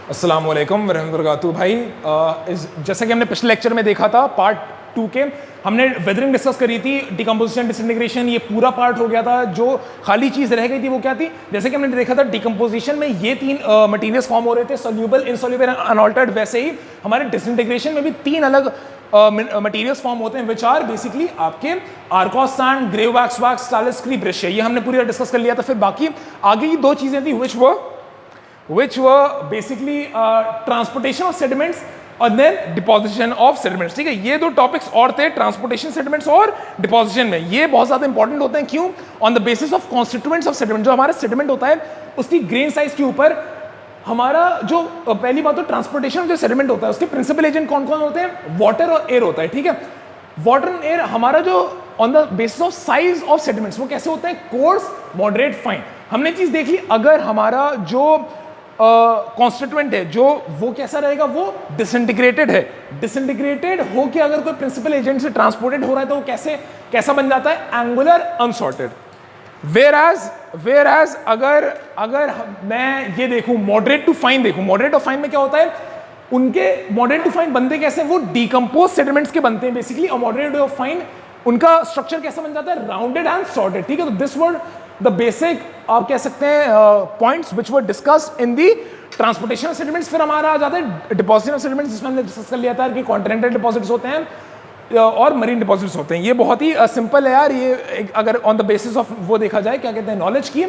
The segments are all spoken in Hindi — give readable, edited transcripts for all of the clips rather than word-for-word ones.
अस्सलाम वालेकुम वरहमतुल्लाहि भाई। जैसा कि हमने पिछले लेक्चर में देखा था पार्ट 2 के, हमने वेदरिंग डिस्कस करी थी, डिकम्पोजिशन, डिसइंटीग्रेशन, ये पूरा पार्ट हो गया था। जो खाली चीज़ रह गई थी वो क्या थी? जैसे कि हमने देखा था डिकम्पोजिशन में ये तीन मटीरियल्स फॉर्म हो रहे थे, सोल्यूबल, इनसोल्यूबल, अनऑल्टर्ड। वैसे ही हमारे डिसइंटीग्रेशन में भी तीन अलग मटीरियल्स फॉर्म होते हैं, विच आर बेसिकली आपके आर्गॉस सैंड, ग्रे वैक्स, स्टाइलस क्री, ब्रश। ये हमने पूरी डिस्कस कर लिया था। फिर बाकी आगे की दो चीज़ें थी which were basically transportation of sediments और then deposition of sediments। ठीक है, ये दो टॉपिक्स और थे, ट्रांसपोर्टेशन सेडिमेंट्स और डिपोजिशन में। ये बहुत ज्यादा इंपॉर्टेंट होते हैं। क्यों? On the basis of constituents of sediment. जो हमारा सेडिमेंट होता है उसकी ग्रेन साइज के ऊपर हमारा जो पहली बात तो ट्रांसपोर्टेशन जो सेडिमेंट होता है उसके प्रिंसिपल एजेंट कौन कौन होते हैं? वाटर और एयर होता है। ठीक है, वाटर एंड एयर हमारा जो on the basis of size of sediments वो कैसे होते हैं? Course, moderate, fine. हमने चीज देख ली, अगर हमारा जो कॉन्स्टिट्यूएंट है जो वो कैसा रहेगा? वो डिसइंटीग्रेटेड है। डिसइंटीग्रेटेड हो के अगर कोई प्रिंसिपल एजेंट से ट्रांसपोर्टेड हो रहा है तो वो कैसा बन जाता है? Angular unsorted. वेयर एज अगर मैं ये देखूं मॉडरेट टू फाइन देखूं, मॉडरेट और फाइन में क्या होता है? उनके मॉडरेट टू फाइन बनते कैसे? वो डिकम्पोज सेडिमेंट्स के बनते हैं बेसिकली। और मॉडरेट और फाइन उनका स्ट्रक्चर कैसा बन जाता है? Rounded and sorted. ठीक है, तो दिस वर्ड द बेसिक आप कह सकते हैं points which were discussed in the transportation of sediments. फिर हमारा आ जाता है डिपॉजिशन ऑफ सेडिमेंट्स, जिसमें हमने डिस्कस कर लिया था कि कॉन्टिनेंटल डिपॉजिट्स होते हैं और मरीन डिपॉजिट्स होते हैं। ये बहुत ही सिंपल है यार। ये अगर ऑन द बेसिस ऑफ वो देखा जाए, क्या कहते हैं, नॉलेज की,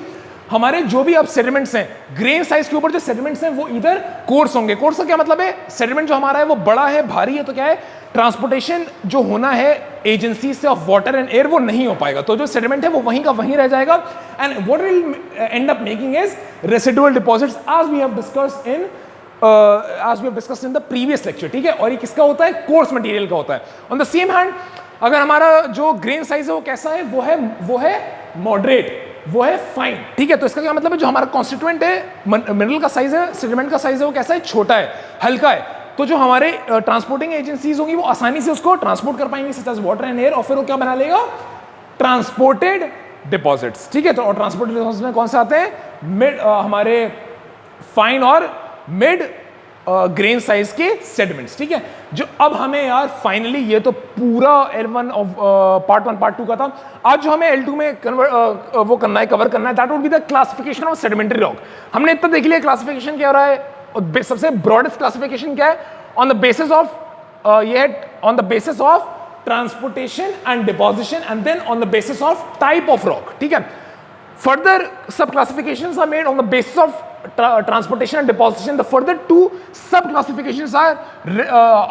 हमारे जो भी अब सेडिमेंट्स हैं, ग्रेन साइज के ऊपर जो सेडिमेंट्स हैं वो इधर कोर्स होंगे। कोर्स का क्या मतलब है? सेडिमेंट जो हमारा है वो बड़ा है, भारी है, तो क्या है? ट्रांसपोर्टेशन जो होना है एजेंसी से ऑफ वाटर एंड एयर वो नहीं हो पाएगा। तो जो सेडिमेंट है वो वहीं का वहीं रह जाएगा। And what will end up making is residual deposits as we have discussed in the previous lecture. ठीक है, और ये किसका होता है? कोर्स मटेरियल का होता है। ऑन द सेम हैंड अगर हमारा जो ग्रेन साइज है वो कैसा है? वो है मॉडरेट, वो है फाइन। ठीक है, तो इसका क्या मतलब है? जो हमारा कॉन्स्टिट्यूएंट है, मिनरल का साइज है, सेडिमेंट का साइज है, वो कैसा है? छोटा है, हल्का है। तो जो हमारे ट्रांसपोर्टिंग एजेंसीज होंगी वो आसानी से उसको ट्रांसपोर्ट कर पाएंगे, such as water and air, और फिर वो क्या बना लेगा? Transported deposits. ठीक है, तो ट्रांसपोर्टेड डिपॉजिट्स में कौन से आते हैं? मिड हमारे फाइन और मिड ग्रेन साइज के सेडिमेंट्स। ठीक है, जो अब हमें यार फाइनली ये तो पूरा L1 ऑफ पार्ट 1 पार्ट 2 का था। आज जो हमें L2 में वो करना है, कवर करना है, that would be the classification of sedimentary rock. हमने इतना देख लिया क्लासिफिकेशन क्या हो रहा है, और सबसे ब्रॉडेस्ट क्लासिफिकेशन क्या है? On the basis of transportation and deposition, and then on the basis of type of rock. ठीक है, further sub classifications are made on the basis of transportation and deposition. The further two sub classifications are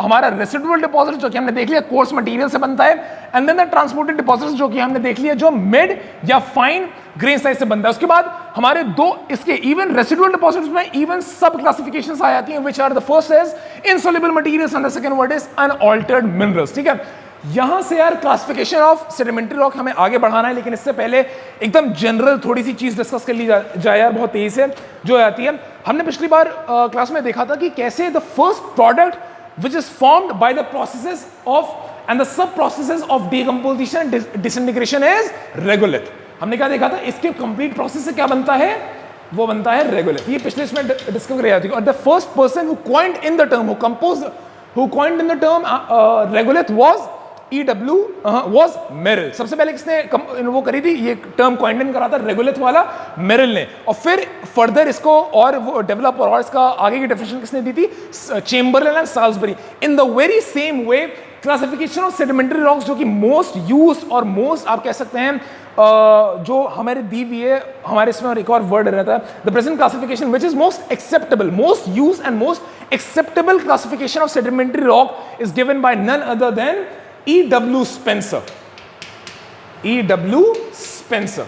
हमारा residual deposit जो कि हमने देख लिया कोर्स मटेरियल से बनता है, and then the transported deposits जो कि हमने देख लिया जो मिड या फाइन ग्रेन साइज से बनता है। उसके बाद हमारे दो इसके इवन रेसिडुअल डिपॉजिट्स में इवन सब क्लासिफिकेशंस आ जाती हैं, which are the first is insoluble materials and the second word is unaltered minerals। ठीक है, यहां से यार क्लासिफिकेशन ऑफ सेडिमेंट्री रॉक हमें आगे बढ़ाना है, लेकिन इससे पहले एकदम जनरल थोड़ी सी चीज डिस्कस कर ली जाए यार बहुत तेजी से, जो आती है। हमने पिछली बार क्लास में देखा था कि कैसे the first product which is formed by the processes of and the sub processes of decomposition disintegration is regulate. हमने क्या देखा था? इसके कंप्लीट प्रोसेस से क्या बनता है? वो बनता है रेगुलेट। ये पिछले इसमें डिस्कस कर रही थी। और the first person who coined in the term who coined in the term regolith was EW was Merrill. सबसे पहले किसने वो करी थी? ये टर्म कॉइंड करा था रेगुलेट वाला मेरिल ने। और फिर फर्दर इसको और वो डेवलप और इसका आगे की डेफिनेशन किसने दी थी? Chamberlain and Salisbury. In the very same way classification of sedimentary rocks जो कि मोस्ट यूज्ड और मोस्ट आप कह सकते हैं जो हमारे दी हुई है, हमारे इसमें और एक और वर्ड रहता है, the present classification which is most acceptable, most used and most acceptable classification of sedimentary rock is given by none other than E.W. Spencer। E.W. Spencer।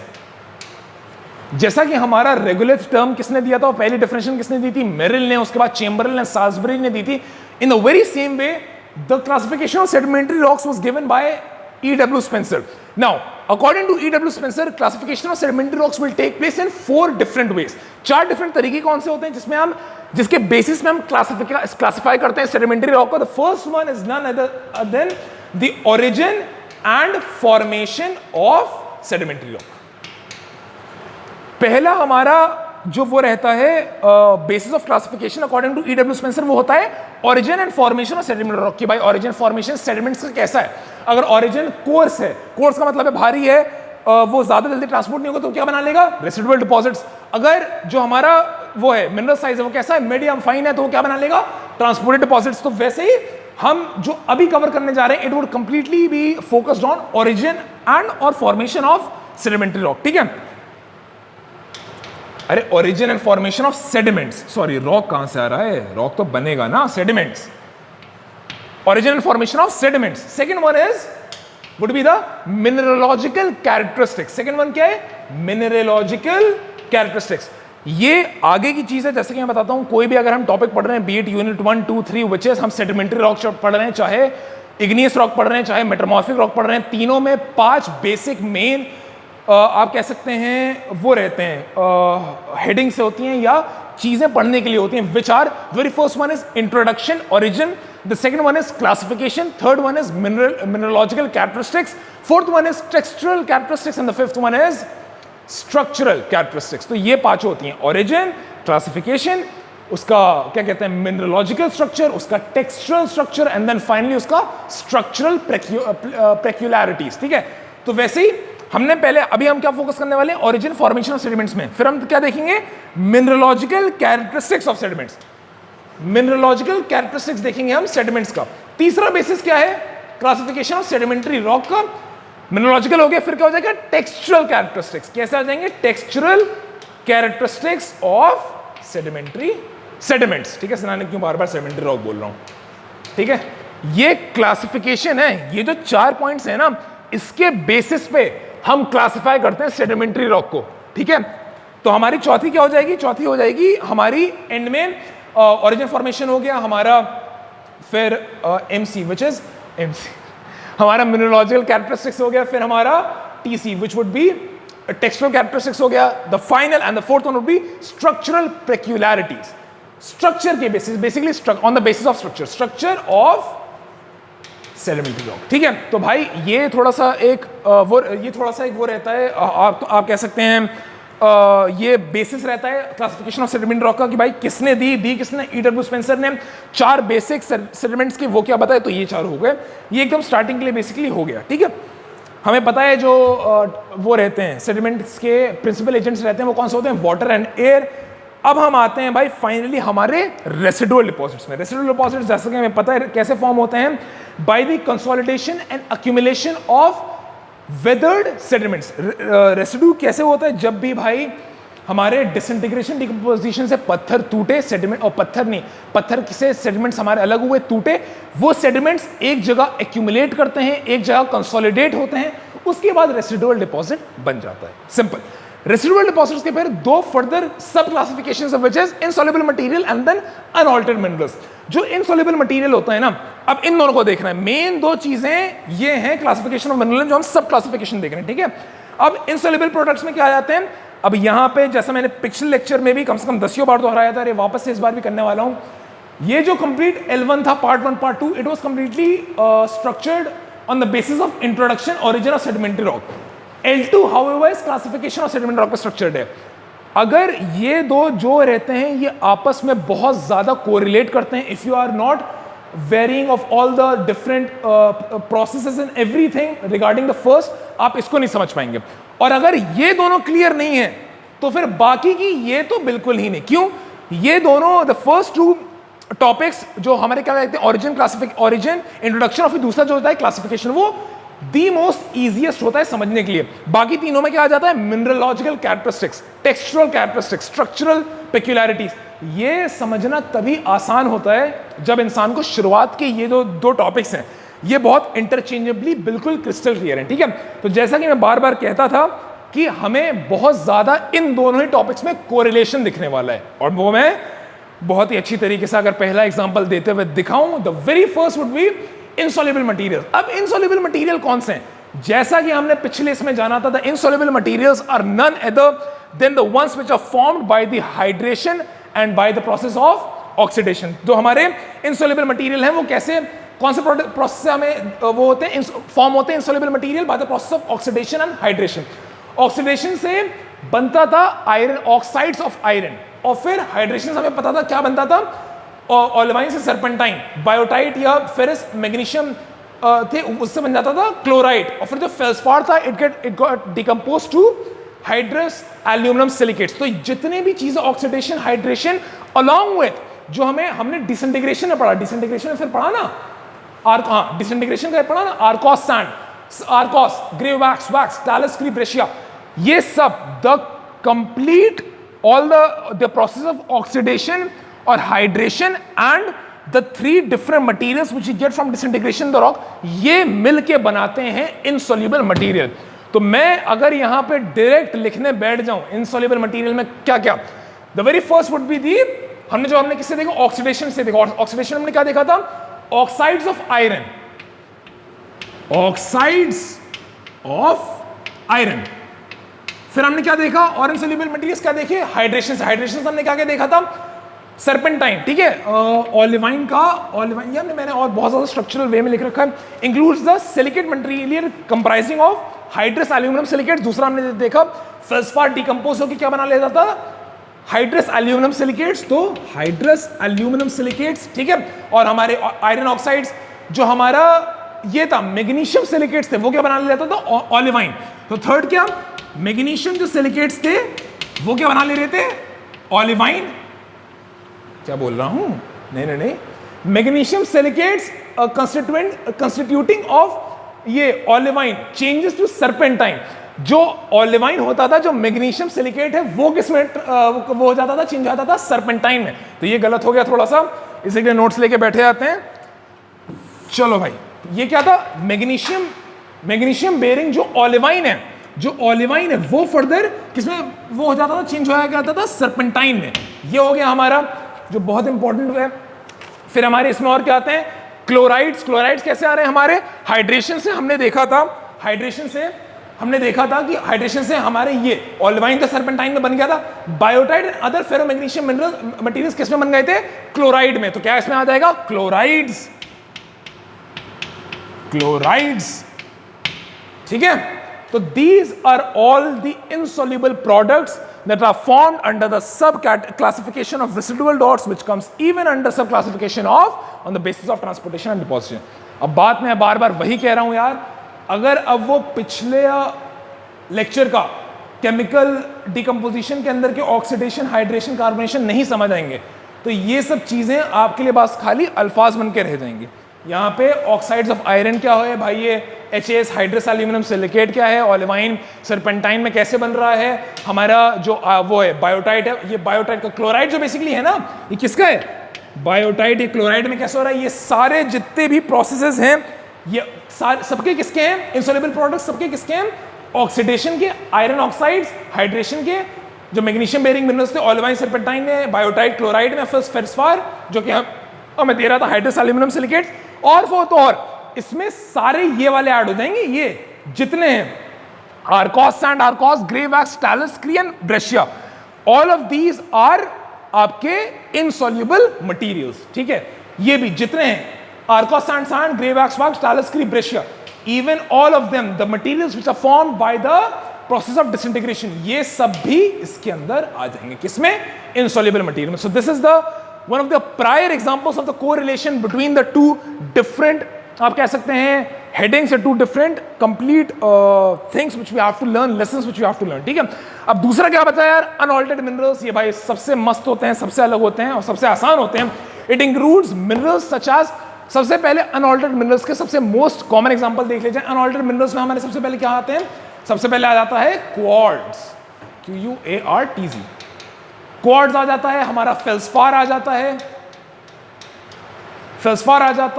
जैसा कि हमारा रेगुलेट टर्म किसने दिया था और पहली डेफिनेशन किसने दी थी? मेरिल ने। उसके बाद चेम्बरलेन एंड साल्सबरी ने दी थी। इन the very same way the classification of sedimentary rocks was given by E.W. Spencer। Now, according to E.W. Spencer, classification of sedimentary rocks will take place in 4 different ways। 4 different तरीके कौन से होते हैं जिसके बेसिस में हम क्लासिफाई करते हैं सेडिमेंट्री रॉक को? The first one is none other than the origin and formation of sedimentary rock। पहला हमारा जो वो रहता है basis of classification according to EW Spencer, वो होता है origin and formation of sediment rock की। भाई ओरिजिन फॉर्मेशन सेडिमेंट्स का कैसा है? अगर ओरिजिन कोर्स है, कोर्स का मतलब है भारी है, वो ज्यादा जल्दी ट्रांसपोर्ट नहीं होगा, तो क्या बना लेगा? Residual deposits. अगर जो हमारा वो है मिनरल साइज है वो कैसा है? मीडियम फाइन है, तो वो क्या बना लेगा? Transported deposits. तो वैसे ही हम जो अभी कवर करने जा रहे हैं, it would completely be focused on origin and और फॉर्मेशन ऑफ सेडिमेंट्री रॉक, ठीक है? अरे origin and formation of sediments, sorry rock कहां से आ रहा है? रॉक तो बनेगा ना, sediments. Origin and formation of sediments. Second one is would be the mineralogical characteristics. Second one क्या है? Mineralogical characteristics. ये आगे की चीज है, जैसे कि मैं बताता हूं, कोई भी अगर हम टॉपिक पढ़ रहे हैं, बीट यूनिट 1, 2, 3 विच इज हम सेडिमेंट्री रॉक पढ़ रहे हैं, चाहे इग्नियस रॉक पढ़ रहे हैं, चाहे मेटामॉर्फिक रॉक पढ़ रहे हैं, तीनों में 5 बेसिक मेन आप कह सकते हैं वो रहते हैं, हेडिंग से होती हैं या चीजें पढ़ने के लिए होती हैं, which are very first one is introduction origin, the second one is classification, third one is mineralogical characteristics, fourth one is textural characteristics and the fifth one is structural characteristics. तो ये 5 होती हैं, ओरिजिन, क्लासिफिकेशन, उसका क्या कहते हैं मिनरलॉजिकल स्ट्रक्चर, उसका textural structure and then finally उसका स्ट्रक्चरल पेक्यूलैरिटीज, ठीक है? तो वैसे ही हमने पहले, अभी हम क्या फोकस करने वाले हैं? ओरिजिन फॉर्मेशन ऑफ सेडिमेंट्स में। फिर हम क्या देखेंगे? Mineralogical characteristics of sediments. Mineralogical characteristics देखेंगे हम सेडिमेंट्स का। तीसरा बेसिस क्या है? क्लासिफिकेशन ऑफ सेडिमेंट्री रॉक का। मिनरलॉजिकल हो गया, फिर क्या हो जाएगा? Textural characteristics. कैसे आ जाएंगे? Textural characteristics of sedimentary sediments, ठीक है? सुनाने क्यों बार बार सेडिमेंट्री रॉक बोल रहा हूं, ठीक है? ये क्लासिफिकेशन है, ये जो 4 पॉइंट्स है ना, इसके बेसिस पे हम क्लासिफाई करते हैं सेडिमेंट्री रॉक को, ठीक है? तो हमारी चौथी क्या हो जाएगी? चौथी हो जाएगी हमारी एंड में ओरिजिन फॉर्मेशन हो गया हमारा, फिर एमसी विच इज एमसी, हमारा मिनरलॉजिकल कैरेक्टरिस्टिक्स हो गया, फिर हमारा TC which would be textural characteristics हो गया, the final and the fourth one would be structural peculiarities. Structure के basis, basically on the basis of structure of sedimentary rock, ठीक है? तो भाई ये थोड़ा सा एक वो रहता है, आप कह सकते हैं ये बेसिस रहता है क्लासिफिकेशन ऑफ सेडिमेंट रॉक का, कि भाई किसने दी किसने? ईडब्ल्यू स्पेंसर ने 4 बेसिक सेडिमेंट्स के वो क्या बताए, तो ये 4 हो गए। ये एकदम स्टार्टिंग के लिए बेसिकली हो गया, ठीक है? हमें पता है जो वो रहते हैं सेडिमेंट्स के प्रिंसिपल एजेंट्स रहते हैं, वो कौन से होते हैं? Water and air. अब हम आते हैं भाई फाइनली हमारे रेसिडुअल डिपॉजिट्स में। रेसिडुअल डिपॉजिट्स जैसे कि हमें पता है कैसे फॉर्म होते हैं? By the consolidation and accumulation of weathered sediments. Residue कैसे होता है? जब भी भाई हमारे डिसइंटीग्रेशन डिकम्पोजिशन से पत्थर टूटे, सेडिमेंट, और पत्थर से सेडिमेंट्स हमारे अलग हुए, टूटे, वो सेडिमेंट्स एक जगह एक्यूमुलेट करते हैं, एक जगह कंसोलिडेट होते हैं, उसके बाद रेसिडुअल डिपॉजिट बन जाता है। सिंपल। रेसिडुअल डिपॉजिट्स के फिर 2 further sub classifications of which is insoluble material and then unaltered minerals. जो इनसॉल्युबल मटेरियल होता है ना, अब इन दोनों को देखना है। मेन 2 चीजें ये हैं क्लासिफिकेशन ऑफ मिनरल, जो हम सब क्लासिफिकेशन देख रहे हैं, ठीक है? अब इनसॉल्युबल प्रोडक्ट्स में क्या आ जाते हैं? अब यहां पे जैसा मैंने पिछले लेक्चर में भी कम से कम 10 बार दोहराया था, अरे वापस से इस बार भी करने वाला हूं। ये जो कंप्लीट L1 था, part 1 part 2, it was completely structured on the basis of introduction origin of sedimentary rock. L2 however is classification of sediment rock पे स्ट्रक्चर्ड है। अगर ये 2 जो रहते हैं ये आपस में बहुत ज्यादा कोरिलेट करते हैं, if you are not wearing of all the different processes and everything regarding the first, आप इसको नहीं समझ पाएंगे। और अगर ये दोनों क्लियर नहीं है तो फिर बाकी की ये तो बिल्कुल ही नहीं। क्यों? ये दोनों द फर्स्ट 2 टॉपिक्स जो हमारे क्या कहते हैं ओरिजिन इंट्रोडक्शन, और फिर दूसरा जो होता है क्लासिफिकेशन, वो दी मोस्ट इजीएस्ट होता है समझने के लिए। बाकी तीनों में क्या आ जाता है? Mineralogical characteristics, textural characteristics, structural peculiarities. ये समझना तभी आसान होता है जब इंसान को शुरुआत के ये जो 2 टॉपिक्स हैं ये बहुत इंटरचेंजेबली बिल्कुल क्रिस्टल क्लियर है, ठीक है? तो जैसा कि मैं बार बार कहता था कि हमें बहुत ज्यादा इन दोनों ही टॉपिक्स में कोरिलेशन दिखने वाला है, और वो मैं बहुत ही अच्छी तरीके से अगर पहला एग्जांपल देते हुए दिखाऊं, the very first would be insoluble material. अब इनसॉल्युबल मटेरियल कौन से हैं? जैसा कि हमने पिछले इसमें जाना था, the insoluble materials are none other than the ones which are formed by the hydration and by the process of oxidation. जो हमारे इनसॉल्युबल मटेरियल हैं वो कैसे, कौन से प्रोसेस से हमें वो होते हैं, फॉर्म होते हैं insoluble material? Bye the process of oxidation and hydration. Oxidation से बनता था आयरन, ऑक्साइड्स ऑफ आयरन, और फिर हाइड्रेशन हमें पता था क्या बनता था, ओलेवाइन से सरपेंटाइन, बायोटाइट या फेरस मैग्नीशियम थे, उससे बन जाता था क्लोराइड, और फिर जो फेल्सफार था it got decompose to hydrous aluminium silicates. तो जितने भी चीजें ऑक्सीडेशन, हाइड्रेशन अलॉन्ग विथ जो हमने डिसइंटीग्रेशन में पढ़ा, डिसइंटीग्रेशन में फिर पढ़ा ना, डिसइंटीग्रेशन का पढ़ा ना, arkose sand, arkose, greywackes, talus, scree, breccia, ये सब the complete all the process of oxidation और hydration and the three different materials which you get from disintegration of the rock, ये मिलके बनाते हैं insoluble material। तो मैं अगर यहां पे डायरेक्ट लिखने बैठ जाऊं insoluble material में क्या क्या, the very first would be the, हमने किससे देखा, ऑक्सीडेशन से देखा। ऑक्सीडेशन हमने क्या देखा था, oxides of iron, oxides of iron. फिर हमने क्या देखा, और इनसोल्यूबल मटेरियल्स क्या देखे, हाइड्रेशन से। हाइड्रेशन से हमने क्या क्या देखा था, सरपेंटाइन, ठीक है, ओलेवाइन का, ओलेवाइन ये मैंने और बहुत ज्यादा स्ट्रक्चरल वे में लिख रखा है, includes the silicate material comprising of hydrous aluminium silicate. दूसरा हमने देखा फेल्सफार डिकम्पोज होकर क्या बना लेता था, हाइड्रस एल्यूमिनियम सिलिकेट्स, तो हाइड्रस एल्यूमिनियम सिलिकेट्स, ठीक है। और हमारे आयरन ऑक्साइड्स जो हमारा ये था मैग्नीशियम सिलिकेट्स थे, वो क्या बना लेता था, ओलेवाइन। तो थर्ड क्या, मैग्नीशियम जो सिलिकेट्स थे वो क्या बना ले रहे थे, ओलेवाइन। क्या बोल रहा हूं, नहीं, मैग्नीशियम सिलिकेट्स कंस्टिट्यूटिंग ऑफ ये ओलेवाइन चेंजेस टू सरपेंटाइन। जो ओलेवाइन होता था, जो मैग्नीशियम सिलिकेट है, वो किसमें वो हो जाता था, चेंज हो जाता था सरपेंटाइन में। तो ये गलत हो गया थोड़ा सा, इसीलिए नोट्स लेके बैठे जाते हैं। चलो भाई, ये क्या था, मैग्नीशियम बेरिंग जो ओलेवाइन है, वो फर्दर किसमें वो हो जाता था, चेंज हो जाता था सरपेंटाइन में। ये हो गया हमारा जो बहुत इंपॉर्टेंट है। फिर हमारे इसमें और क्या आते हैं, क्लोराइड्स। क्लोराइड्स कैसे आ रहे हैं, हमारे हाइड्रेशन से हमने देखा था, कि हाइड्रेशन से हमारे ये ओलेवाइन का सरपेंटाइन में बन गया था, biotite and other ferromagnesium mineral materials किस में बन गए थे, क्लोराइड में। तो क्या इसमें आ जाएगा, क्लोराइड्स, ठीक है। तो these are all the insoluble products that are formed under the sub-classification of residual dots, which comes even under sub-classification of on the basis of transportation and deposition। अब बात मैं बार बार वही कह रहा हूं यार, अगर अब वो पिछले लेक्चर का केमिकल डिकम्पोजिशन के अंदर के ऑक्सीडेशन, हाइड्रेशन, कार्बोनेशन नहीं समझ आएंगे, तो ये सब चीजें आपके लिए बस खाली अल्फाज बन के रह जाएंगी। यहाँ पे ऑक्साइड्स ऑफ आयरन क्या है भाई, ये HAS हाइड्रस एल्यूमिनियम सिलिकेट क्या है, ओलेवाइन सरपेंटाइन में कैसे बन रहा है, हमारा जो वो है बायोटाइट है, ये बायोटाइट का क्लोराइड जो बेसिकली है ना, ये किसका है, बायोटाइट, ये क्लोराइड में कैसे हो रहा है। ये सारे जितने भी प्रोसेसेस हैं, ये सबके किसके हैं, इंसोल्युबल प्रोडक्ट्स सबके किसके हैं, ऑक्सीडेशन के, आयरन ऑक्साइड्स, हाइड्रेशन के, जो मैग्नीशियम बेरिंग मिनरल्स थे, ओलेवाइन सरपेंटाइन में, बायोटाइट क्लोराइड में, फेल्सफार जो कि हमें दे रहा था हाइड्रस एल्यूमिनियम सिलिकेट, और वो तो और इसमें सारे ये वाले ऐड हो जाएंगे, ये जितने हैं, arkose sand, arkose, greywackes, talus, scree and breccia, all of these are आपके इनसॉल्युबल मटेरियल्स, ठीक है। ये भी जितने हैं, arkose sand, greywackes, talus, scree, breccia, even all of them the materials which are formed by the process of disintegration, ये सब भी इसके अंदर आ जाएंगे, किसमें, इनसॉल्युबल मटेरियल में। So this is the one of the prior examples of the correlation between the two different, आप कह सकते हैं headings, two different complete things which we have to learn, lessons which we have to learn, ठीक है। अब दूसरा क्या बचा यार, unaltered minerals, ये भाई सबसे मस्त होते हैं, सबसे अलग होते हैं और सबसे आसान होते हैं। It includes minerals such as, सबसे पहले unaltered minerals के सबसे most common example देख लीजिए। unaltered minerals में हमारे सबसे पहले क्या आते हैं, सबसे पहले आ जाता है क्वार्ट्ज, QUARTZ, क्वार्ट्ज आ जाता है, हमारा फेल्सफार आ जाता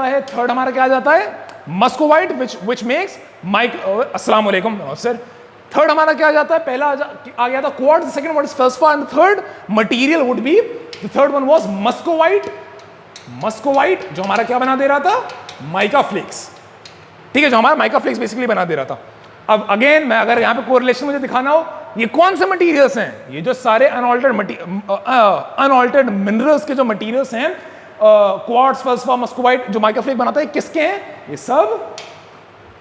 है, थर्ड हमारा क्या आ जाता है, मस्कोवाइट which makes अस्सलाम वालेकुम सर। थर्ड हमारा क्या आ जाता है, पहला आ गया था quartz, second one is feldspar and third material would be, the third one was muscovite जो हमारा क्या बना दे रहा था, माइका फ्लेक्स, ठीक है, जो हमारा माइका फ्लेक्स बेसिकली बना दे रहा था। अब अगेन मैं अगर यहाँ पे कोरिलेशन मुझे दिखाना हो, ये कौन से मटेरियल्स हैं, ये जो सारे अनऑल्टर्ड मिनरल्स के जो मटेरियल्स हैं, क्वार्ट्ज, फेल्सफार, मस्कोवाइट जो माइका फ्लेक बनाता है, किसके हैं, ये सब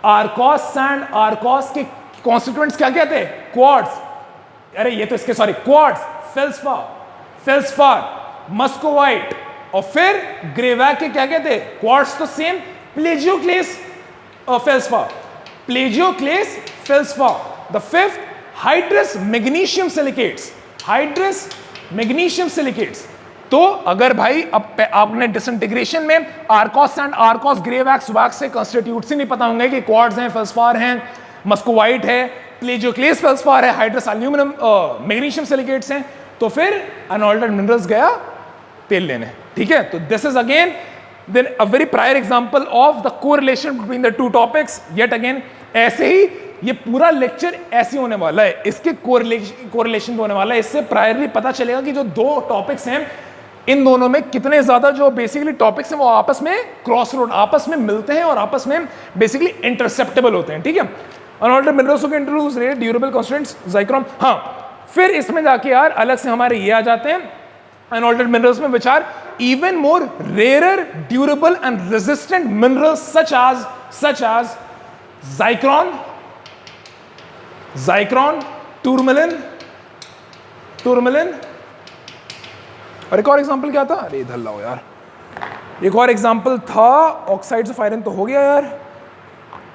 आर्कॉस सैंड, आर्कॉस के कॉन्स्टिट्यूएंट्स क्या कहते हैं, क्वार्ट्ज, अरे ये तो इसके sorry quartz, feldspar, feldspar, muscovite और फिर ग्रेवैक के क्या कहते हैं क्वार्ट्स तो same, plagioclase feldspar, plagioclase feldspar. The fifth hydrous magnesium silicates, hydrous magnesium silicates. तो अगर भाई अब आपने डिसइंटीग्रेशन में arkose and arkose greywackes wackes से कंस्टिट्यूट्स ही नहीं पता होंगे कि क्वार्ट्स हैं, फेल्सपार हैं, मस्कोवाइट है, प्लेजियोक्लेस फेल्सपार है, हाइड्रस एल्यूमिनियम मैग्नीशियम सिलिकेट्स हैं, तो फिर अनऑल्टर्ड मिनरल्स गया तेल लेने। ठीक है, तो this is again then a very prior example of the correlation between the two topics. Yet again ऐसे ही ये पूरा लेक्चर ऐसे होने वाला है, इसके कोरिलेशन होने वाला है, इससे प्रायरली पता चलेगा कि जो दो टॉपिक्स हैं इन दोनों में कितने ज्यादा जो बेसिकली टॉपिक्स हैं वो आपस में क्रॉस रोड, आपस में मिलते हैं और आपस में बेसिकली इंटरसेप्टेबल होते हैं। ठीक है, अनऑल्टर्ड मिनरल्स के इंट्रोड्यूस रेट ड्यूरेबल कांस्टेंट्स ज़ाइक्रोम। हाँ, फिर इसमें जाके यार अलग से हमारे ये आ जाते हैं अनऑल्टर्ड मिनरल्स में which are even more rare durable and resistant minerals such as zircon, zircon, tourmaline, tourmaline. और एक और एग्जांपल क्या था, अरे इधर लाओ यार, एक और एग्जांपल था ऑक्साइड्स ऑफ आयरन तो हो गया यार,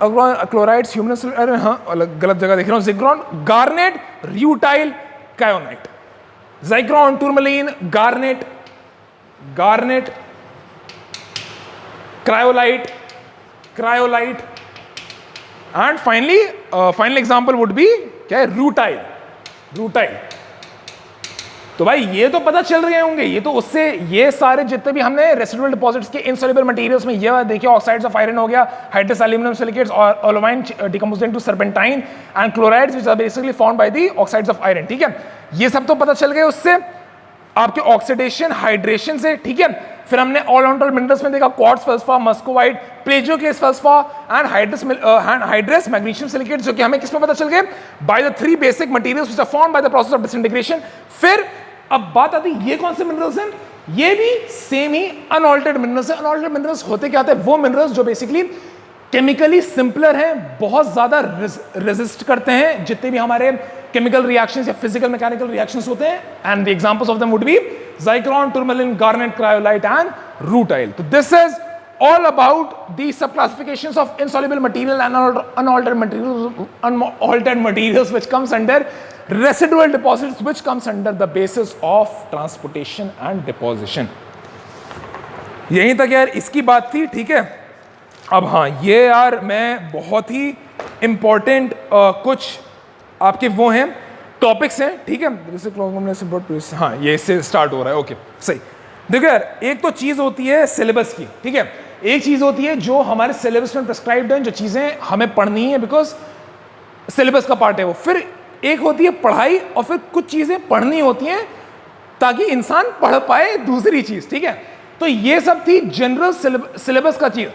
क्लोराइड्स, ह्यूमनस, अरे हाँ अलग गलत जगह देख रहा हूँ, zircon, garnet, rutile, kyanite, zircon, tourmaline, garnet, garnet, cryolite, cryolite and finally final example would be क्या है, रूटाइल, रूटाइल। तो भाई ये तो पता चल रहे होंगे, ये तो उससे ये सारे जितने भी हमने रेसिडुअल डिपॉजिट्स के इनसॉल्युबल मटेरियल्स में ये देखिए, ऑक्साइड्स ऑफ आयरन हो गया, हाइड्रस एल्यूमिनियम सिलिकेट्स और olivine decomposed into serpentine and chlorides which are basically found by the oxides of iron. ठीक है, ये सब तो पता चल गए उससे आपके ऑक्सीडेशन हाइड्रेशन से। ठीक है, फिर हमने ऑल ऑल्टर्ड मिनरल्स में देखा quartz feldspar, muscovite, plagioclase feldspar and hydrous magnesium silicate, जो कि हमें किसमें पता चल गए, by the three basic materials which are formed by the process of disintegration. फिर अब बात आती है ये कौन से मिनरल्स हैं, ये भी सेम ही अनऑल्टर्ड मिनरल्स हैं। अनऑल्टर्ड मिनरल्स होते क्या होते हैं, वो मिनरल्स जो बेसिकली केमिकली सिंपलर हैं, बहुत ज्यादा रेजिस्ट करते हैं जितने भी हमारे केमिकल रिएक्शंस या फिजिकल मैकेनिकल रिएक्शंस होते हैं, and the examples of them would be zircon, tourmaline, garnet, cryolite and rutile. तो this is all about the subclassifications of insoluble material and unaltered materials which comes under residual deposits, which comes under the basis of transportation and deposition. यहीं तक यार इसकी बात थी। ठीक है, अब हाँ ये यार मैं बहुत ही इंपॉर्टेंट कुछ आपके वो हैं टॉपिक्स हैं। ठीक है, जैसे हाँ ये इससे स्टार्ट हो रहा है। ओके सही, देखो यार एक तो चीज होती है सिलेबस की। ठीक है, एक चीज होती है जो हमारे सिलेबस में प्रिस्क्राइब्ड है, जो चीजें हमें पढ़नी है बिकॉज सिलेबस का पार्ट है वो। फिर एक होती है पढ़ाई और फिर कुछ चीजें पढ़नी होती हैं ताकि इंसान पढ़ पाए दूसरी चीज। ठीक है, तो ये सब थी जनरल सिलेबस का चीज।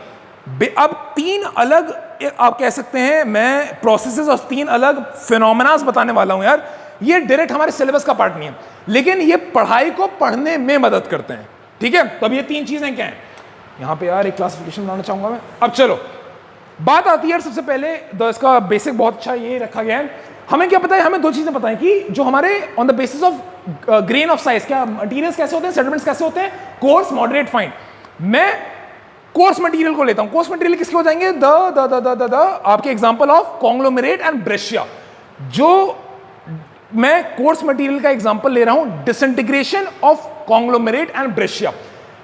अब तीन अलग आप कह सकते हैं मैं प्रोसेसेस और तीन अलग फिनोमेनास बताने वाला हूं यार। ये डायरेक्ट हमारे सिलेबस का पार्ट नहीं है, लेकिन ये पढ़ाई को पढ़ने में मदद करते हैं। ठीक है, तो अब ये तीन चीजें क्या हैं यहां पे यार, एक क्लासिफिकेशन बनाना चाहूंगा मैं। अब चलो बात आती है यार, सबसे पहले तो इसका बेसिक बहुत अच्छा ये रखा गया है। हमें क्या पता है, हमें दो चीजें पता है कि जो हमारे on the basis of grain of size क्या मटीरियल्स कैसे होते हैं, सेटलमेंट्स कैसे होते हैं, कोर्स, मॉडरेट, फाइन। मैं कोर्स मटेरियल को लेता हूं। कोर्स मटेरियल किसके हो जाएंगे, द आपके example of conglomerate and Brescia. जो मैं कोर्स मटेरियल का एग्जांपल ले रहा हूं disintegration of conglomerate and Brescia.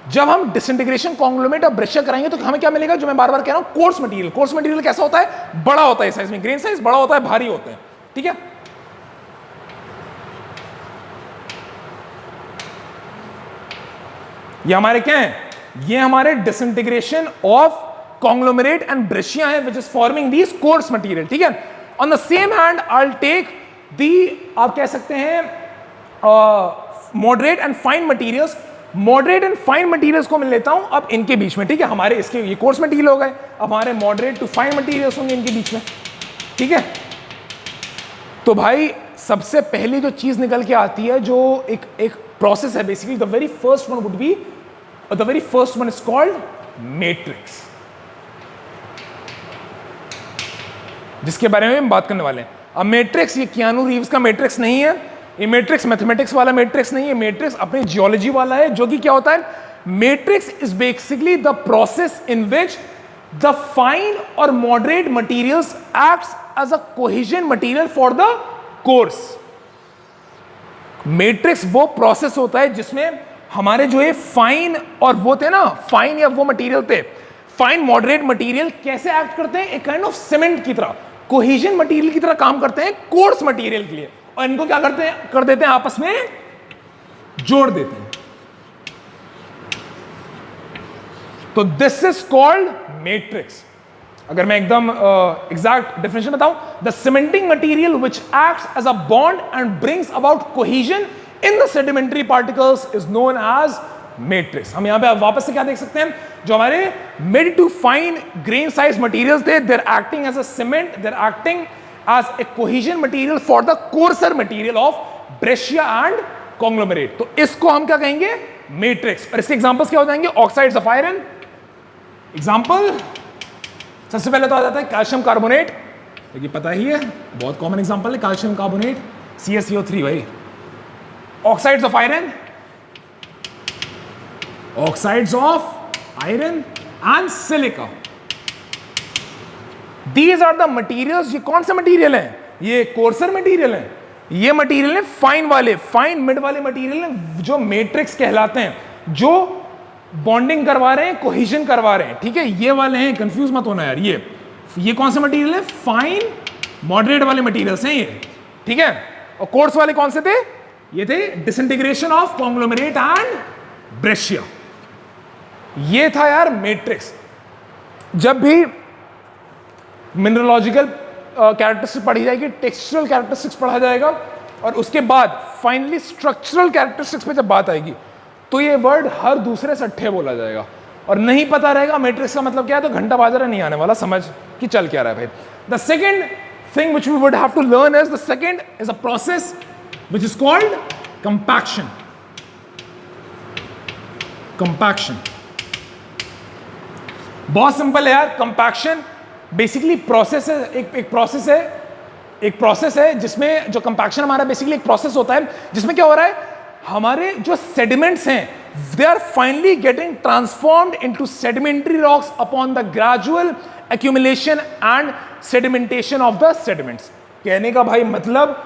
जब हम डिसइंटीग्रेशन कॉन्ग्लोमेरेट और ब्रेशिया कराएंगे तो हमें क्या मिलेगा, जो मैं बार बार कह रहा हूं कोर्स मटेरियल। कोर्स मटेरियल कैसा होता है, बड़ा होता है साइज में, ग्रेन साइज बड़ा होता है, भारी होते हैं। ठीक है, ये हमारे क्या है, ये हमारे disintegration of conglomerate and breccia है which is forming these coarse material. ठीक है, on the same hand I will take the आप कह सकते हैं moderate and fine materials. Moderate and fine materials को मैं लेता हूं अब इनके बीच में। ठीक है, हमारे इसके ये कोर्स मटेरियल हो गए, अब हमारे मॉडरेट टू फाइन मटेरियल्स होंगे इनके बीच में। ठीक है, तो भाई सबसे पहली जो चीज निकल के आती है, जो एक प्रोसेस है basically, the very first one would B, the very first one is called matrix, जिसके बारे में हम बात करने वाले हैं। अब मैट्रिक्स ये कियानू रीव्स का मैट्रिक्स नहीं है, ये मैट्रिक्स मैथमेटिक्स वाला मैट्रिक्स नहीं है, मैट्रिक्स अपने जियोलॉजी वाला है, जो कि क्या होता है, matrix is basically the process in which the fine और moderate materials acts as a cohesion material for the coarse. Matrix वो प्रोसेस होता है जिसमें हमारे जो ये फाइन और वो थे ना, फाइन या वो मटेरियल थे, फाइन मॉडरेट मटेरियल कैसे एक्ट करते हैं, एक काइंड ऑफ सीमेंट की तरह, कोहेजन मटेरियल की तरह काम करते हैं कोर्स मटेरियल के लिए, और इनको क्या करते हैं, कर देते हैं आपस में जोड़ देते हैं। तो दिस इज कॉल्ड मैट्रिक्स। अगर मैं एकदम एग्जैक्ट डेफिनेशन बताऊं, the cementing material which acts as a bond and brings about cohesion in the sedimentary particles is known as matrix. हम यहां पे वापस से क्या देख सकते हैं, जो हमारे mid to fine grain size materials थे, there acting as a cement, there acting as a cohesion material for the coarser material of breccia and conglomerate. तो इसको हम क्या कहेंगे, मैट्रिक्स। और इसके एग्जांपल्स क्या हो जाएंगे, ऑक्साइड्स ऑफ आयरन। एग्जांपल सबसे पहले तो आ जाता है कैल्शियम कार्बोनेट, ये पता ही है, बहुत कॉमन एग्जांपल है कैल्शियम कार्बोनेट, CaCO3 भाई। Oxides of iron, oxides of iron and silica, these are the materials. ये कौन से मटीरियल हैं, ये कोर्सर मटीरियल हैं, ये मटीरियल है फाइन वाले, फाइन मिड वाले मटीरियल हैं, जो मैट्रिक्स कहलाते हैं, जो बॉन्डिंग करवा रहे हैं, कोहेजन करवा रहे हैं, ठीक है। ये वाले हैं, कंफ्यूज मत होना यार, ये कौन से मटेरियल है, फाइन मॉडरेट वाले मटेरियल्स हैं ये, ठीक है। और कोर्स वाले कौन से थे, ये थे disintegration of conglomerate and Brescia. ये था यार मैट्रिक्स। जब भी मिनरलॉजिकल कैरेक्टरिस्टिक्स पढ़ी जाएगी, टेक्सचुरल कैरेक्टरिस्टिक्स पढ़ा जाएगा, और उसके बाद फाइनली स्ट्रक्चरल कैरेक्टरिस्टिक्स पे जब बात आएगी, तो ये वर्ड हर दूसरे सट्ठे बोला जाएगा, और नहीं पता रहेगा मैट्रिक्स का मतलब क्या है, तो घंटा बाजारा नहीं आने वाला समझ कि चल क्या रहा है भाई। The second thing which we would have to learn is, the second is a process which is called compaction. Compaction बहुत सिंपल है यार। कंपैक्शन बेसिकली प्रोसेस है, एक प्रोसेस है जिसमें, जो कंपैक्शन हमारा बेसिकली एक प्रोसेस होता है जिसमें क्या हो रहा है, हमारे जो सेडिमेंट्स हैं, they are finally getting transformed into sedimentary rocks upon the gradual accumulation and sedimentation of the sediments. कहने का भाई मतलब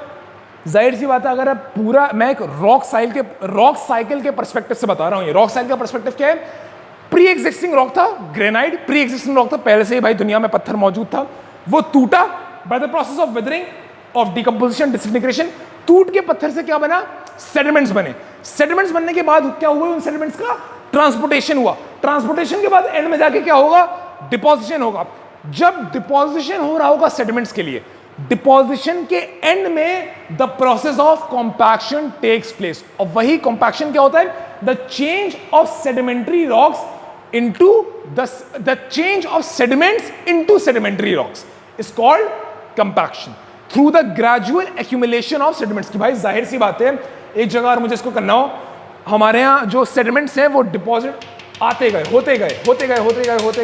जाहिर सी बात है, अगर आप पूरा, मैं एक रॉक साइकिल के पर्सपेक्टिव से बता रहा हूं। ये रॉक साइकिल का पर्सपेक्टिव क्या है, प्री एग्जिस्टिंग रॉक था, ग्रेनाइट प्री एग्जिस्टिंग रॉक था, पहले से ही भाई दुनिया में पत्थर मौजूद था, वो टूटा bye the process of weathering, of decomposition, disintegration, टूट के पत्थर से क्या बना, सेडिमेंट्स बने। सेडिमेंट्स बनने के बाद क्या हुआ, उन सेडिमेंट्स का ट्रांसपोर्टेशन हुआ, ट्रांसपोर्टेशन के बाद एंड में जाके क्या होगा, डिपोजिशन होगा। जब डिपोजिशन हो रहा होगा सेडिमेंट्स के लिए, डिपोजिशन के एंड में the process of compaction takes place, और वही कॉम्पैक्शन क्या होता है, the change of sedimentary rocks into the change of sediments into sedimentary rocks is called compaction through the gradual accumulation of sediments। कि भाई जाहिर सी बात है, एक जगह और मुझे इसको करना हो, हमारे यहाँ जो सेडिमेंट्स हैं वो डिपॉजिट आते गए, होते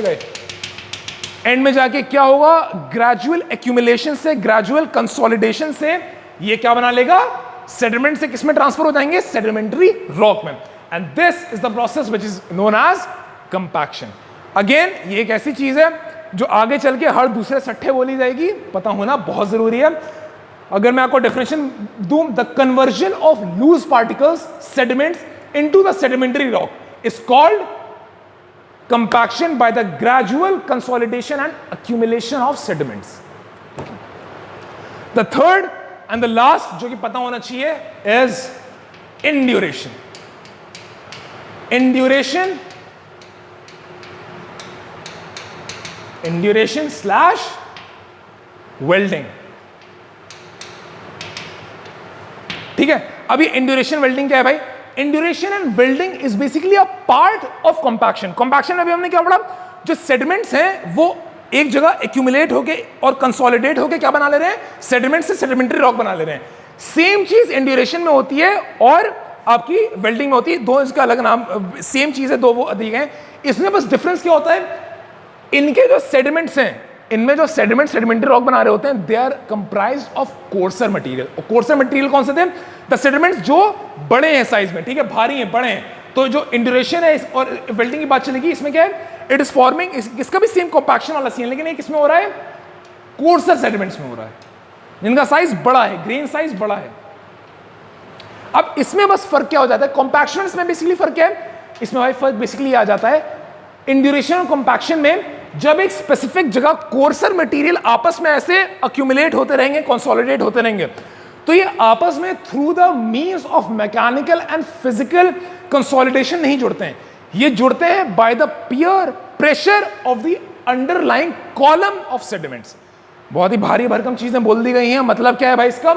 गए, एंड में जाके क्या होगा, ग्रेजुअल एक्यूमुलेशन से, ग्रेजुअल कंसोलिडेशन से ये क्या बना लेगा, सेडिमेंट से किसमें ट्रांसफर हो जाएंगे, सेडिमेंटरी रॉक में। And this is the process which is known as compaction. Again ये एक ऐसी चीज है जो आगे चल के हर दूसरे सट्ठे बोली जाएगी, पता होना बहुत जरूरी है। अगर मैं आपको डेफिनेशन दूं, the conversion of loose particles sediments into the sedimentary rock is called compaction by the gradual consolidation and accumulation of sediments. The third and the last जो कि पता होना चाहिए is induration. Induration slash welding, ठीक है। अभी इंड्यूरेशन वेल्डिंग क्या है भाई, induration and welding is basically a part of compaction. Compaction में अभी हमने क्या पढ़ा, जो सेडिमेंट्स हैं वो एक जगह एक्यूमुलेट होके और कंसोलिडेट होके क्या बना ले रहे हैं, सेडिमेंट से सेडिमेंटरी रॉक बना ले रहे हैं। सेम चीज इंड्यूरेशन में होती है और आपकी वेल्डिंग में होती है, दो इसका अलग नाम, सेम चीज है, दो वो दिए गए। इसमें बस डिफरेंस क्या होता है, इनके जो सेडिमेंट्स हैं इनमें जो सेडिमेंट्री रॉक बना रहे होते हैं, they are comprised of coarser material. और कोर्सर मटेरियल कौन से थे? द सेडिमेंट्स जो बड़े हैं साइज में, ठीक है, भारी हैं, बड़े हैं। तो जो इंड्यूरेशन है और वेल्डिंग की बात चलेगी, इसमें क्या है, इट इज फॉर्मिंग, इसका भी सेम कॉम्पैक्शन वाला सीन, लेकिन ये किसमें हो रहा है? कोर्सर सेडिमेंट्स में हो रहा है, जिनका साइज बड़ा है, ग्रेन साइज बड़ा है। अब इसमें बस फर्क क्या हो जाता है? कॉम्पैक्शन में बेसिकली फर्क क्या है? इसमें भाई फर्क बेसिकली आ जाता है इंड्यूरेशन और कॉम्पैक्शन में, जब एक स्पेसिफिक जगह कोर्सर मटेरियल आपस में ऐसे अक्यूमुलेट होते रहेंगे, कंसोलिडेट होते रहेंगे, तो ये आपस में through the means of mechanical and physical consolidation नहीं जुड़ते हैं, ये जुड़ते हैं by the peer pressure of the underlying column of sediments. बहुत ही भारी भरकम चीजें बोल दी गई हैं। मतलब क्या है भाई इसका?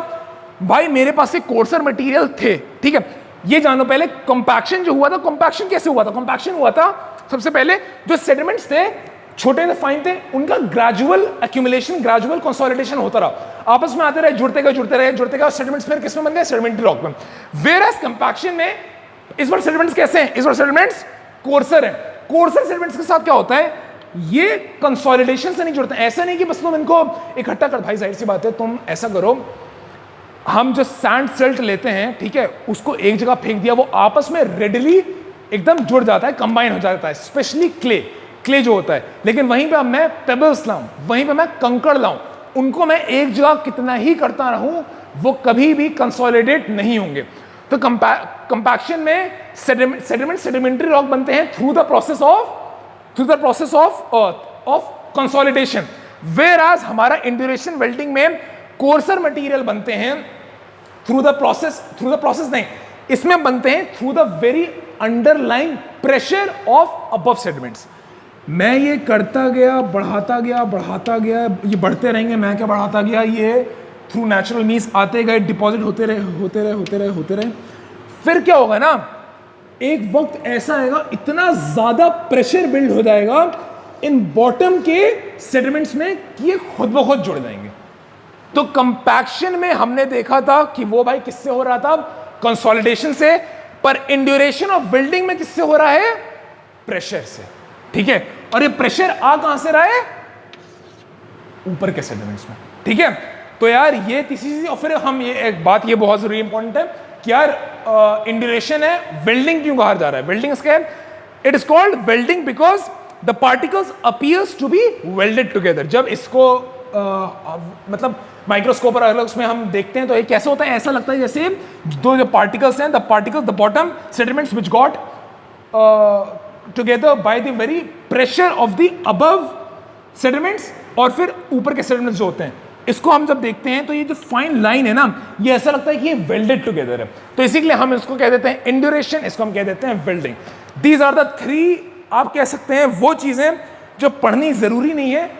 भाई मेरे पास एक कोर्सर मटेरियल थे, ठीक है, ये जानो पहले कॉम्पैक्शन जो हुआ था, कॉम्पैक्शन कैसे हुआ था? कॉम्पैक्शन हुआ था सबसे पहले जो सेडिमेंट्स थे, छोटे थे, फाइन थे, उनका ग्रेजुअल एक्यूमुलेशन, ग्रेजुअल कंसोलिडेशन होता रहा, आपस में आते रहे, जुड़ते गए, सेडिमेंट्स फिर किसमें बन गए? सेडिमेंट्री रॉक में। वेयर एज कंपैक्शन में इस बार सेडिमेंट्स कैसे हैं? इस बार सेडिमेंट्स कोर्सर हैं। कोर्सर सेडिमेंट्स के साथ क्या होता है? ये कंसोलिडेशन से नहीं जुड़ते। ऐसा नहीं कि बस तुम इनको इकट्ठा कर, भाई जाहिर सी बात है, तुम ऐसा करो, हम जो सैंड सिल्ट लेते हैं, ठीक है, उसको एक जगह फेंक दिया, वो आपस में रेडली एकदम जुड़ जाता है, कंबाइन हो जाता है, स्पेशली क्ले जो होता है। लेकिन वहीं पे अब मैं पेबल्स लाऊं, वहीं पे मैं कंकड़ लाऊं, उनको मैं एक जगह कितना ही करता रहूं, वो कभी भी कंसोलिडेट नहीं होंगे। तो कंपैक्शन में सेडिमेंट्री रॉक बनते हैं through the process of consolidation, whereas हमारा इंड्यूरेशन वेल्डिंग में कोर्सर मटेरियल बनते हैं थ्रू द प्रोसेस नहीं, इसमें बनते हैं through the very underlying pressure of above sediments. मैं ये करता गया, बढ़ाता गया, ये बढ़ते रहेंगे, मैं क्या बढ़ाता गया, ये थ्रू नेचुरल मीन्स आते गए, डिपॉजिट होते रहे। फिर क्या होगा ना, एक वक्त ऐसा आएगा, इतना ज्यादा प्रेशर बिल्ड हो जाएगा इन बॉटम के सेडिमेंट्स में कि ये खुद ब खुद जुड़ जाएंगे। तो कंपैक्शन में हमने देखा था कि वो भाई किससे हो रहा था? कंसोलिडेशन से। पर इंड्यूरेशन ऑफ वेल्डिंग में किससे हो रहा है? प्रेशर से, ठीक है। और ये प्रेशर आ कहां से रहा है? ऊपर के सेडिमेंट्स में, ठीक है। तो यार ये तीसरी चीज। और फिर हम ये एक बात, ये बहुत जरूरी इंपॉर्टेंट है कि यार इंड्यूरेशन है, वेल्डिंग क्यों कहा जा रहा है? वेल्डिंग इसका है, it is called welding because the particles appears to be welded together. जब इसको मतलब माइक्रोस्कोप और अलग उसमें हम देखते हैं तो ये कैसे होता है? ऐसा लगता है जैसे दो जो पार्टिकल्स हैं, the bottom sediments which got together by the very pressure of the above sediments, और फिर ऊपर के सेडिमेंट्स जो होते हैं, इसको हम जब देखते हैं तो ये जो फाइन लाइन है ना, ये ऐसा लगता है कि ये वेल्डेड टुगेदर है। तो इसीलिए हम इसको कह देते हैं इंड्यूरेशन, इसको हम कह देते हैं welding. These are the three, आप कह सकते हैं वो चीजें जो पढ़नी जरूरी नहीं है,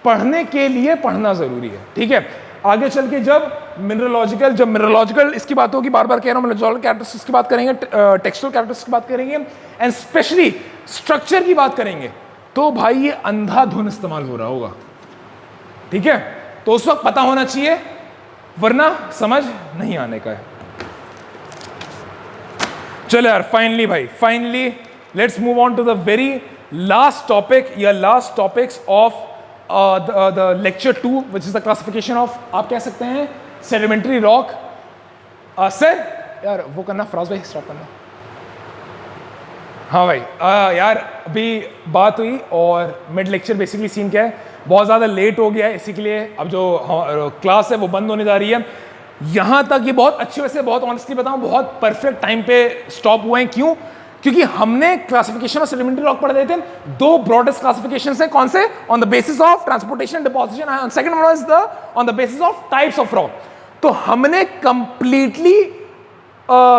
पढ़ने के लिए पढ़ना जरूरी है, ठीक है। आगे चल के जब मिनरलॉजिकल इसकी बात होगी, बार बार कह रहा हूं, मिनरलॉजिकल कैरेक्टरिस्टिक्स की बात करेंगे, टेक्सचुअल कैरेक्टरिस्टिक्स की बात करेंगे, एंड स्पेशली स्ट्रक्चर की बात करेंगे, तो भाई ये अंधाधुन इस्तेमाल हो रहा होगा, ठीक है। तो उस वक्त पता होना चाहिए, वरना समझ नहीं आने का है। चलो यार, finally let's move on to the very last topic या last topics of the lecture 2, which is the classification of, आप कह सकते हैं, sedimentary rock। सर यार वो करना, फराज भाई स्टार्ट करना। हाँ भाई, यार अभी बात हुई और मिड लेक्चर बेसिकली सीन क्या है, बहुत ज़्यादा लेट हो गया है, इसी के लिए अब जो क्लास है वो बंद होने जा रही है। यहाँ तक ये बहुत अच्छी, वैसे बहुत ऑनेस्टली बताऊँ, बहुत परफेक्ट टाइम पे स्टॉप हुए हैं। क्यों? क्योंकि हमने क्लासिफिकेशन ऑफ सेडिमेंट्री रॉक पढ़ रहे थे। दो ब्रॉडेस्ट क्लासिफिकेशंस हैं, कौन से? On the basis of transportation deposition, and second one is the on the basis of types of rock. तो हमने कंप्लीटली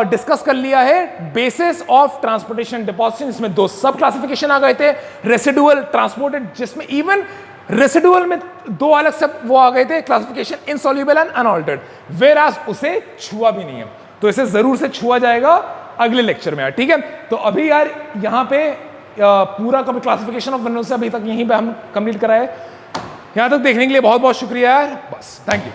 डिस्कस कर लिया है बेसिस ऑफ ट्रांसपोर्टेशन डिपॉजिशन। इसमें दो सब क्लासिफिकेशन आ गए थे, रेसिडुअल, ट्रांसपोर्टेड, जिसमें इवन रेसिडुअल में दो अलग सब वो आ गए थे classification, insoluble and unaltered, whereas उसे छुआ भी नहीं है। तो इसे जरूर से छुआ जाएगा अगले लेक्चर में यार, ठीक है। तो अभी यार यहाँ पे पूरा क्लासिफिकेशन ऑफ मिनरल्स से अभी तक यहीं पे हम कंप्लीट कराए। यहाँ तक देखने के लिए बहुत बहुत शुक्रिया यार, बस थैंक यू।